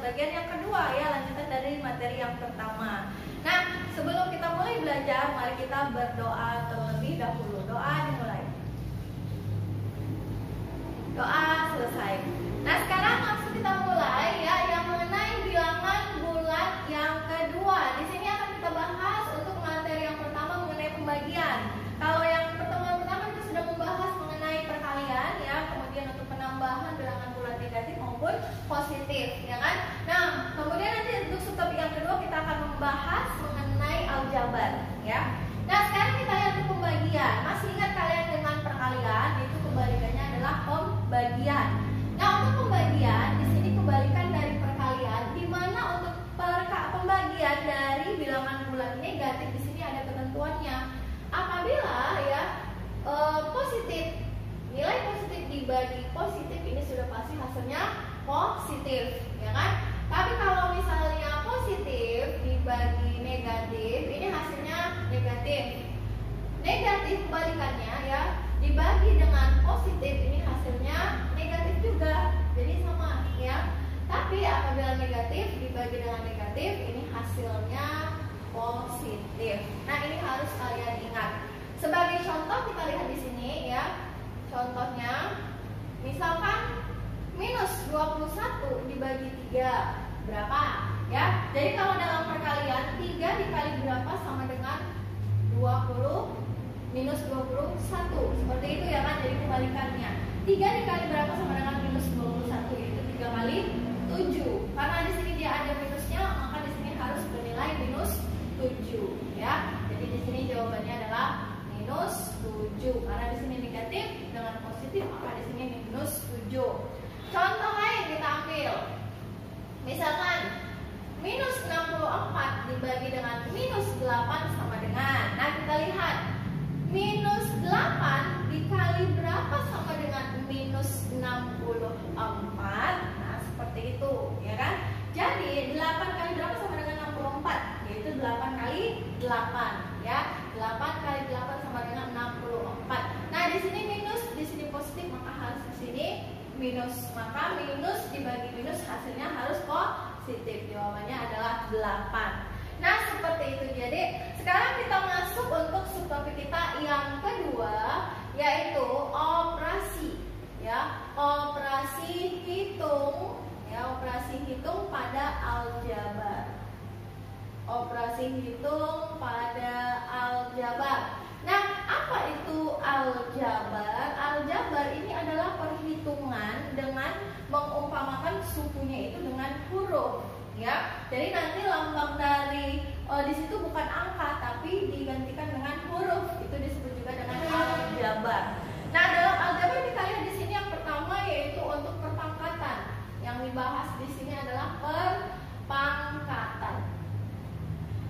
bagian yang kedua ya, lanjutan dari materi yang pertama. Nah, sebelum kita mulai belajar, mari kita berdoa terlebih dahulu. Doa dimulai. Doa selesai. Nah, sekarang langsung kita mulai ya, yang mengenai bilangan bulat yang kedua. Di sini akan kita bahas untuk materi yang pertama mengenai pembagian. Kalau yang pertemuan pertama kita sudah membahas mengenai perkalian ya, kemudian untuk penambahan bilangan bulat negatif maupun positif, ya kan? Nah, kemudian nanti untuk subtopik yang kedua kita akan membahas mengenai aljabar, ya. Nah, sekarang kita lihat untuk pembagian. Masih ingat kalian dengan perkalian, itu kebalikannya adalah pembagian. Nah, untuk pembagian di sini kebalikan dari perkalian, di mana untuk pembagian dari bilangan bulat negatif di sini ada ketentuannya. Apabila ya positif, nilai positif dibagi positif, ini sudah pasti hasilnya positif, ya kan? Tapi kalau misalnya positif dibagi negatif, ini hasilnya negatif. Negatif kebalikannya ya, dibagi dengan positif, ini hasilnya negatif juga. Jadi sama ya. Tapi apabila negatif dibagi dengan negatif, ini hasilnya positif. Nah, ini harus kalian ingat. Sebagai contoh kita lihat di sini ya. Contohnya misalkan minus 21 dibagi 3 berapa? Ya. Jadi kalau dalam perkalian 3 dikali berapa sama dengan 20 minus 21. Seperti itu ya kan, jadi kebalikannya. 3 dikali berapa sama dengan minus 21, yaitu 3 kali 7. Karena di sini dia ada minusnya, maka di sini harus bernilai minus 7 ya. Jadi di sini jawabannya adalah minus 7. Karena di sini negatif dengan positif, maka di sini minus 7. Contoh lain kita ambil. Misalkan minus 64 dibagi dengan minus 8 sama dengan. Nah, kita lihat. Minus 8 dikali berapa sama dengan minus 64. Nah, seperti itu, ya kan? Jadi 8 kali berapa sama dengan 64? Yaitu 8 kali 8, ya. 8 kali 8 sama dengan 64. Nah, di sini minus, di sini positif, maka harus di sini minus. Maka minus dibagi minus hasilnya harus positif. Jawabannya adalah 8. Nah, seperti itu. Jadi sekarang kita masuk untuk subtopik kita yang kedua, yaitu operasi ya, operasi hitung ya, operasi hitung pada aljabar. Operasi hitung pada aljabar. Nah, apa itu aljabar? Aljabar ini adalah perhitungan dengan mengumpamakan sukunya itu dengan huruf. Ya, jadi nanti lambang dari di situ bukan angka, tapi digantikan dengan huruf. Itu disebut juga dengan aljabar. Nah, dalam aljabar kita lihat di sini yang pertama yaitu untuk perpangkatan. Yang dibahas di sini adalah perpangkatan.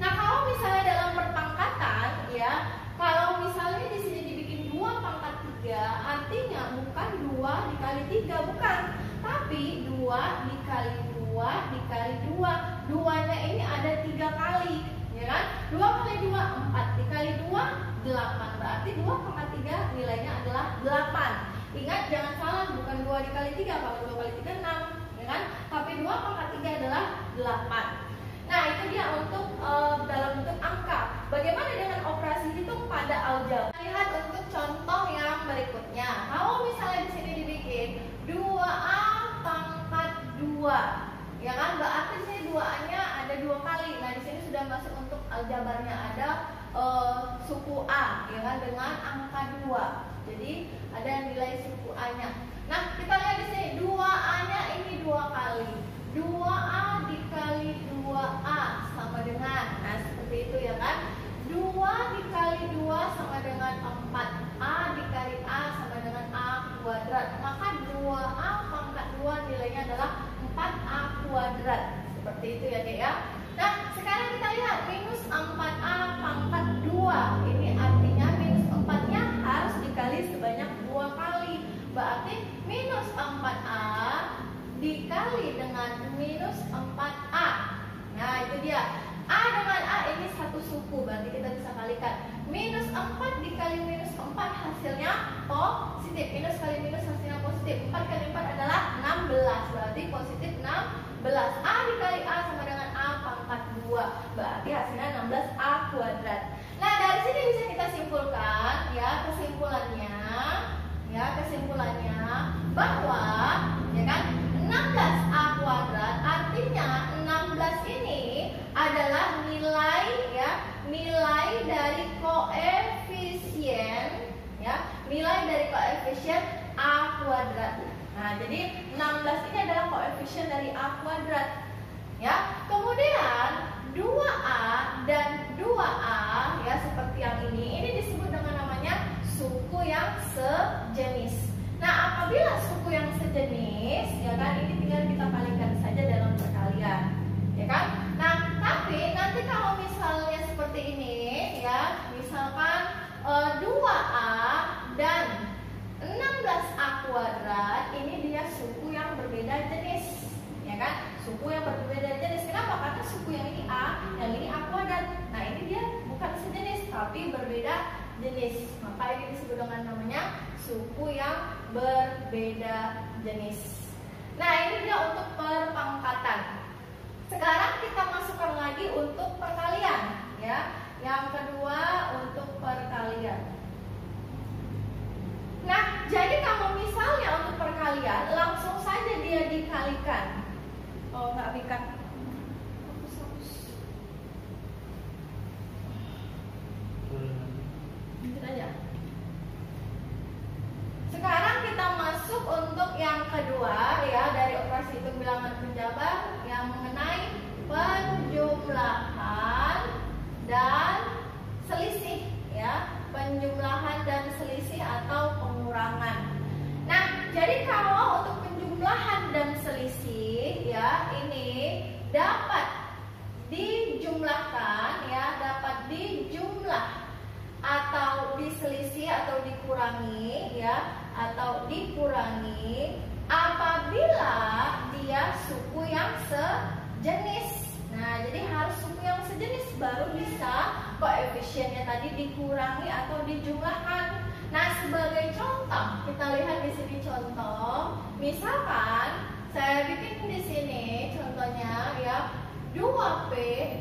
Nah, kalau misalnya dalam perpangkatan, ya, kalau misalnya di sini dibikin 2 pangkat 3, artinya bukan 2 dikali 3, bukan, tapi 2 dikali 2 dikali 2. 2-nya ini ada 3 kali, ya kan? 2 kali 2, 4 dikali 2, 8. Berarti 2 pangkat 3 nilainya adalah 8. Ingat, jangan salah, bukan 2 dikali 3. Kalau 2 kali 3, 6, ya kan? Tapi 2 pangkat 3 adalah 8. Nah, itu dia untuk dalam bentuk angka. Bagaimana dengan operasi hitung pada aljabar? Lihat untuk contoh yang berikutnya. Kalau misalnya di sini dibikin 2A pangkat 2. Ya kan, berarti di sini 2A-nya ada 2 kali. Nah, di sini sudah masuk untuk aljabarnya, ada suku A, ya kan, dengan angka 2. Jadi ada nilai suku A-nya. Nah, kita lihat di sini 2A-nya ini 2 kali. 2A dikali 2A sama dengan, nah seperti itu ya kan. 2 dikali 2 sama dengan 4. A dikali A sama dengan A kuadrat. Maka 2A pangkat 2 nilainya adalah 4A kuadrat. Seperti itu ya, Dek ya. Nah, sekarang kita lihat minus 4A pangkat 2. Ini artinya minus 4-nya harus dikali sebanyak 2 kali. Berarti minus 4A dikali dengan minus 4A. Nah, itu dia. A dengan A ini satu suku, berarti kita bisa kalikan. Minus 4 dikali minus 4 hasilnya positif. Minus kali minus hasilnya positif. 4 kali 4 adalah 16, berarti positif 16. A dikali A sama dengan A pangkat 2. Berarti hasilnya 16A kuadrat. Nah, dari sini bisa kita simpulkan ya, kesimpulannya bahwa ya kan 16A kuadrat artinya 16 ini adalah nilai dari koefisien A kuadrat. Nah, jadi 16 ini adalah koefisien dari A kuadrat. Ya. Kemudian 2A dan 2A ya seperti yang ini disebut dengan namanya suku yang sejenis. Nah, apabila suku yang sejenis ya kan ini tinggal kita kalikan saja dalam perkalian. Ya kan? Nah, tapi nanti kalau misalnya seperti ini ya, misalkan 2A dan 16A kuadrat ini dia suku yang berbeda jenis, ya kan? Suku yang berbeda jenis. Kenapa? Karena suku yang ini A, yang ini A kuadrat. Nah, ini dia bukan sejenis tapi berbeda jenis. Maka ini disebut dengan namanya suku yang berbeda jenis. Nah, ini dia untuk perpangkatan. Sekarang kita masukkan lagi untuk perkalian, ya. Yang kedua untuk perkalian. Nah, jadi kalau misalnya untuk perkalian langsung saja dia dikalikan. Oh, nggak bisa. Hapus. Lanjut aja. Sekarang kita masuk untuk yang kedua ya, dari operasi hitung bilangan penjabar yang mengenai penjumlahan dan selisih ya. Penjumlahan dan selisih atau pengurangan. Nah, jadi kalau untuk penjumlahan dan selisih ya, ini dapat dijumlahkan ya, dapat dijumlah atau diselisih atau dikurangi ya, atau dikurangi apabila dia suku yang sejenis. Nah, jadi harus suku yang sejenis baru bisa koefisiennya tadi dikurangi atau dijumlahkan. Nah, sebagai contoh, kita lihat di sini contoh. Misalkan saya bikin di sini contohnya ya, 2P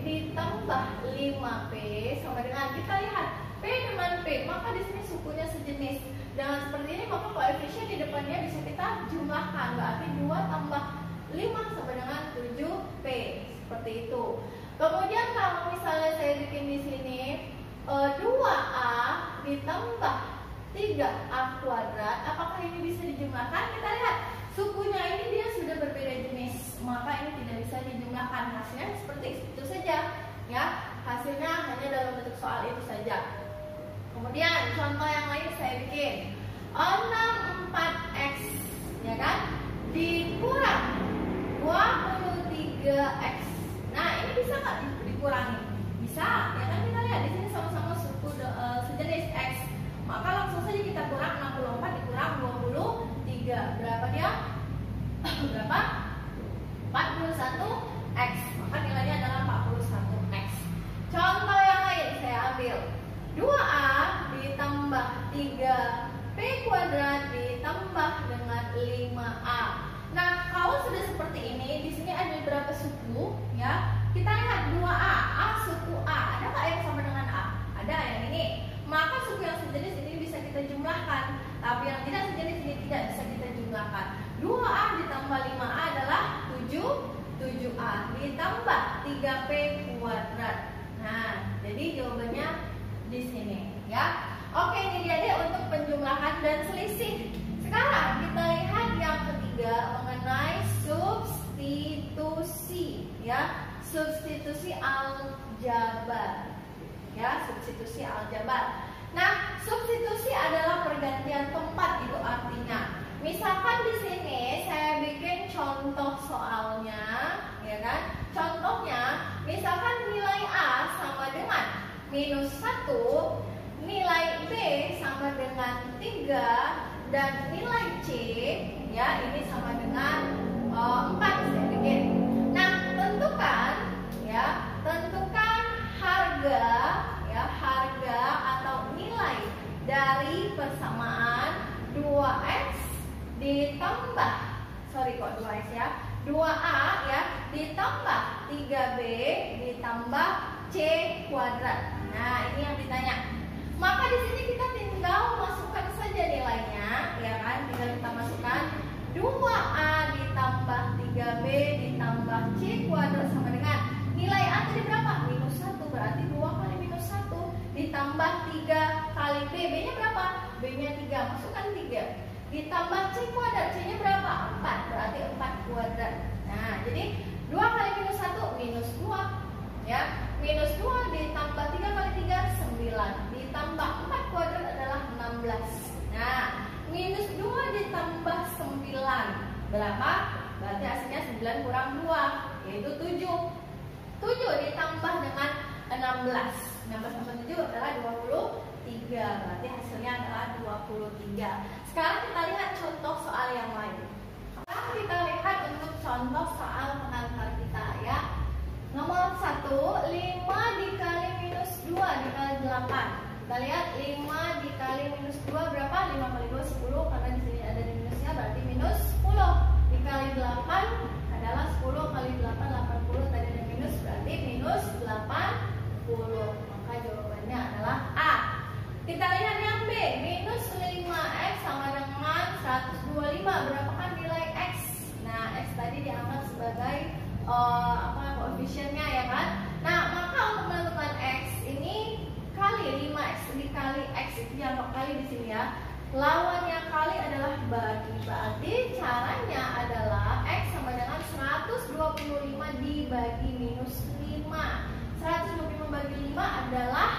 ditambah 5P sama dengan, kita lihat P dengan P, maka di sini sukunya sejenis. Dengan seperti ini maka koefisien di depannya bisa kita jumlahkan. Berarti 2 tambah 5 sama dengan 7P. Seperti itu. Kemudian kalau misalnya saya bikin di sini 2A ditambah 3A kuadrat, apakah ini bisa dijumlahkan? Kita lihat sukunya ini dia sudah berbeda jenis, maka ini tidak bisa dijumlahkan. Hasilnya seperti itu saja, ya. Hasilnya hanya dalam bentuk soal itu saja. Kemudian contoh yang lain saya bikin 64X, ya kan? Dikurang 23X. Nah, ini bisa nggak dikurangi? Bisa, ya kan? Kita lihat di sini sama-sama suku sejenis X. Maka langsung saja kita kurang 64 dikurang 23. Berapa dia? Berapa? 41X. Maka nilainya adalah 41X. Contoh yang lain saya ambil 2A ditambah 3P kuadrat ditambah dengan 5A. Nah, kalau sudah seperti ini, di sini ada berapa suku? Ya, kita lihat 2A, A suku A. Ada nggak yang sama dengan A? Ada yang ini. Maka suku yang sejenis ini bisa kita jumlahkan, tapi yang tidak sejenis ini tidak bisa kita jumlahkan. 2A ditambah 5A adalah 7A ditambah 3P kuadrat. Nah, jadi jawabannya di sini, ya. Oke, ini dia deh untuk penjumlahan dan selisih. Sekarang kita lihat yang ketiga mengenai substitusi, ya. Substitusi aljabar. Ya, substitusi aljabar. Nah, substitusi adalah pergantian tempat, itu artinya. Misalkan di sini saya bikin contoh soalnya, ya kan? Contohnya, misalkan nilai A sama dengan -1, nilai B sama dengan 3, dan nilai C, ya, ini sama dengan 4 saya bikin. Nah, tentukan harga, ya, harga atau nilai dari persamaan 2x ditambah 2x ya, 2A ya ditambah 3B ditambah C kuadrat. Nah, ini yang ditanya. Maka di sini kita tinggal masukkan saja nilainya, ya kan? Tinggal kita masukkan 2A ditambah 3B ditambah C kuadrat sama dengan nilai A tadi berapa? Minus 1, berarti 2 kali minus 1 ditambah 3 kali B. B-nya berapa? B-nya 3, masukkan 3 ditambah C kuadrat. C-nya berapa? 4, berarti 4 kuadrat. Nah, jadi 2 kali minus 1 minus 2 ya. Minus 2 ditambah 3 kali 3 9 ditambah 4 kuadrat adalah 16. Nah, minus 2 ditambah 9 berapa? Berarti hasilnya 9 kurang 2 yaitu 7. 7 ditambah dengan 16. 16 tambah 7 adalah 23. Berarti hasilnya adalah 23. Sekarang kita lihat contoh soal yang lain. Sekarang kita lihat untuk contoh soal pengantar kita ya. Nomor 1, 5 dikali minus 2 dikali 8. Kita lihat 5 dikali minus 2 berapa? 5 kali 2 10, karena di sini ada minusnya berarti minus 10. Dikali 8 adalah 10 kali 8 80, tadi ada minus berarti minus 80. Maka jawabannya adalah A. Kita lihat yang B, minus 5x sama dengan 125. Berapakah nilai x? Nah, x tadi dianggap sebagai koefisiennya ya kan. Nah, maka untuk menentukan x ini kali 5x dikali x itu dianggap kali di sini ya. Lawannya kali adalah bagi. Berarti caranya adalah x sama dengan 125 dibagi minus 5. 125 bagi 5 adalah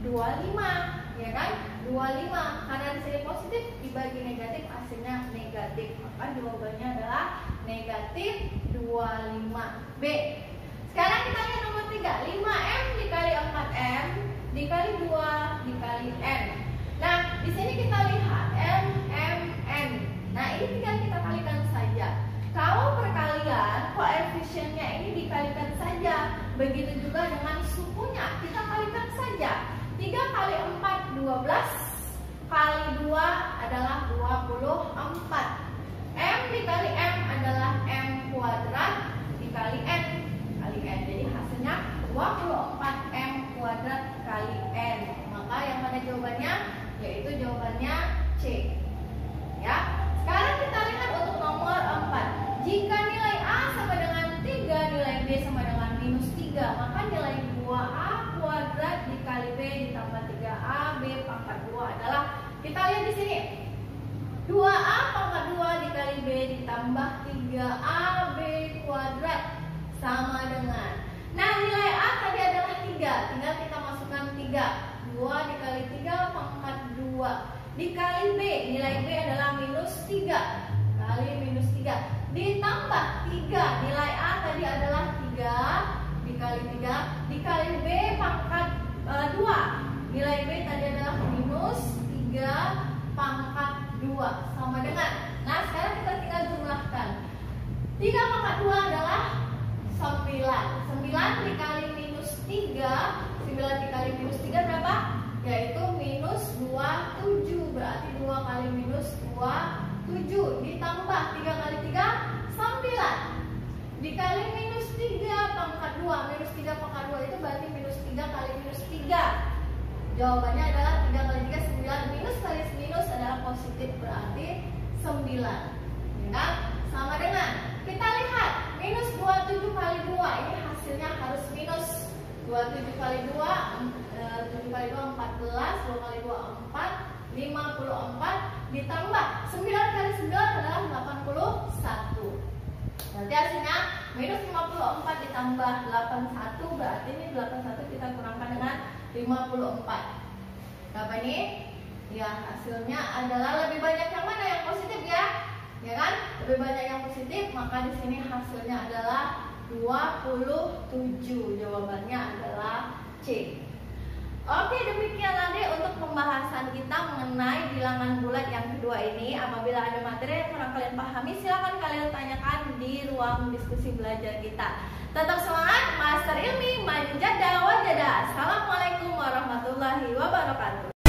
25, ya kan? 25. Karena di sini positif dibagi negatif hasilnya negatif. Maka jawabannya adalah negatif 25B. Sekarang kita lihat nomor 3, 5M dikali 4M dikali 2 dikali N. Nah, di sini kita lihat M, M, N. Nah, ini tinggal kita kalikan saja. Kalau perkalian, koefisiennya ini dikalikan saja. Begitu juga dengan sukunya, kita kalikan saja. 3 kali 4, 12. Kali 2 adalah 24. M dikali M adalah M kuadrat dikali N kali N. Jadi hasilnya 24M kuadrat kali N. Maka yang mana jawabannya? Yaitu jawabannya C. Ya. Sekarang kita lihat untuk nomor 4. Jika nilai A sama dengan 3, nilai B sama dengan minus 3, maka nilai 2A kuadrat dikali B ditambah 3AB pangkat 2 adalah, kita lihat di sini, 2A pangkat 2 dikali B ditambah 3AB kuadrat sama dengan, nah nilai A tadi adalah 3, tinggal kita masukkan 3. 2 dikali 3 pangkat 2 dikali B, nilai B adalah minus 3 kali minus 3 ditambah 3, nilai A tadi adalah 3 dikali 3 dikali B pangkat 2, nilai B tadi adalah minus 3 pangkat 2 sama dengan, nah sekarang kita tinggal jumlahkan. 3 pangkat 2 adalah 9. 9 dikali minus 3, 9 dikali minus 3 berapa? Yaitu minus 27. Berarti 2 kali minus 27 ditambah 3 kali 3 9 dikali minus 3 pangkat 2. Minus 3 pangkat 2 itu berarti minus 3 kali minus 3. Jawabannya adalah 3 kali 3 9. Minus kali minus adalah positif, berarti 9. Ya, sama dengan, kita lihat minus 27 kali 2 ini hasilnya harus minus. 27 kali 2 7 kali 2 14, 2 kali 2 4, 54 ditambah 9 kali 9 adalah 81. Berarti hasilnya minus 54 ditambah 81, berarti ini 81 kita kurangkan dengan 54. Berapa ini? Ya, hasilnya adalah lebih banyak yang mana? Yang positif ya. Ya kan? Lebih banyak yang positif, maka di sini hasilnya adalah 27. Jawabannya adalah C. Oke, demikian adik untuk pembahasan kita mengenai bilangan bulat yang kedua ini. Apabila ada materi yang kurang kalian pahami, silakan kalian tanyakan di ruang diskusi belajar kita. Tetap semangat, Master Ilmi, manjada wajada. Assalamualaikum warahmatullahi wabarakatuh.